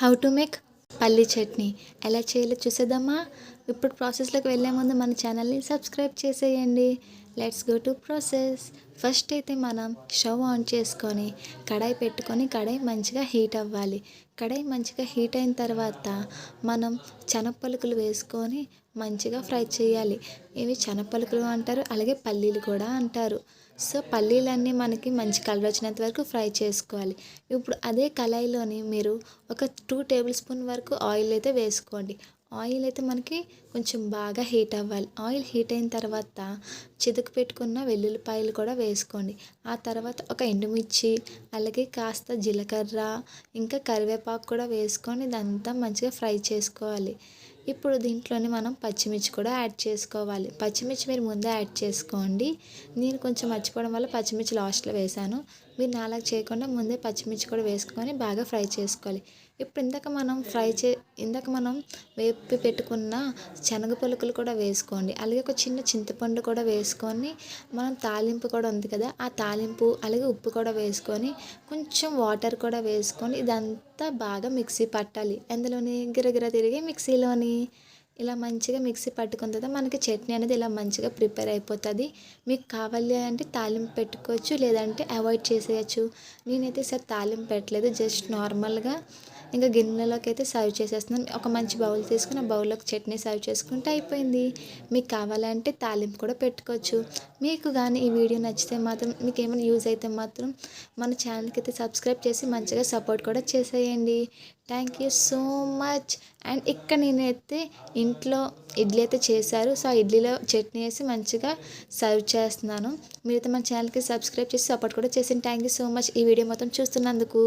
How to make పల్లీ చట్నీ ఎలా చేయాలో చూసేద్దామా? ఇప్పుడు ప్రాసెస్లోకి వెళ్ళే ముందు మన ఛానల్ని సబ్స్క్రైబ్ చేసేయండి. Let's go to process. First అయితే మనం స్టవ్ ఆన్ చేసుకొని కడాయి పెట్టుకొని కడాయి మంచిగా హీట్ అవ్వాలి. కడాయి మంచిగా హీట్ అయిన తర్వాత మనం శనగపలుకులు వేసుకొని మంచిగా ఫ్రై చేయాలి. ఇవి శనగపలుకులు అంటారు, అలాగే పల్లీలు కూడా అంటారు. సో పల్లీలన్నీ మనకి మంచి కలర్ వచ్చినంత వరకు ఫ్రై చేసుకోవాలి. ఇప్పుడు అదే కళాయిలోని మీరు ఒక 2 టేబుల్ స్పూన్ వరకు ఆయిల్ అయితే వేసుకోండి. ఆయిల్ అయితే మనకి కొంచెం బాగా హీట్ అవ్వాలి. ఆయిల్ హీట్ అయిన తర్వాత చితక పెట్టుకున్న వెల్లుల్లిపాయలు కూడా వేసుకోండి. ఆ తర్వాత ఒక ఎండుమిర్చి, అలాగే కాస్త జీలకర్ర, ఇంకా కరివేపాకు కూడా వేసుకొని ఇదంతా మంచిగా ఫ్రై చేసుకోవాలి. ఇప్పుడు దీంట్లోని మనం పచ్చిమిర్చి కూడా యాడ్ చేసుకోవాలి. పచ్చిమిర్చి మీరు ముందే యాడ్ చేసుకోండి. నేను కొంచెం మర్చిపోవడం వల్ల పచ్చిమిర్చి లాస్ట్లో వేశాను. మీరు నాలాగా చేయకుండా ముందే పచ్చిమిర్చి కూడా వేసుకొని బాగా ఫ్రై చేసుకోవాలి. ఇప్పుడు ఇందాక మనం వేపి పెట్టుకున్న శనగ పలుకులు కూడా వేసుకోండి. అలాగే ఒక చిన్న చింతపండు కూడా వేసుకొని మనం తాలింపు కూడా ఉంది కదా, ఆ తాలింపు అలాగే ఉప్పు కూడా వేసుకొని కొంచెం వాటర్ కూడా వేసుకొని ఇదంతా బాగా మిక్సీ పట్టాలి. అందులోని గిరగిర తిరిగి మిక్సీలోని ఇలా మంచిగా మిక్సీ పట్టుకున్న తర్వాత మనకి చట్నీ అనేది ఇలా మంచిగా ప్రిపేర్ అయిపోతుంది. మీకు కావాలి అంటే తాలింపు పెట్టుకోవచ్చు, లేదంటే అవాయిడ్ చేసేయచ్చు. నేనైతే ఈసారి తాలింపు పెట్టలేదు, జస్ట్ నార్మల్గా ఇంకా గిన్నెలోకి అయితే సర్వ్ చేసేస్తున్నాను. ఒక మంచి బౌల్ తీసుకుని ఆ బౌల్లోకి చట్నీ సర్వ్ చేసుకుంటే అయిపోయింది. మీకు కావాలంటే తాలింపు కూడా పెట్టుకోవచ్చు. మీకు కానీ ఈ వీడియో నచ్చితే మాత్రం, మీకు ఏమైనా యూజ్ అయితే మాత్రం మన ఛానల్కి అయితే సబ్స్క్రైబ్ చేసి మంచిగా సపోర్ట్ కూడా చేసేయండి. Thank you so much. And ఇక్కడ నేనైతే ఇంట్లో ఇడ్లీ అయితే చేశారు. సో ఆ ఇడ్లీలో చట్నీ వేసి మంచిగా సర్వ్ చేస్తున్నాను. మీరైతే మన ఛానల్కి సబ్స్క్రైబ్ చేసి సపోర్ట్ కూడా చేసి థ్యాంక్ యూ సో మచ్ ఈ వీడియో మొత్తం చూస్తున్నందుకు.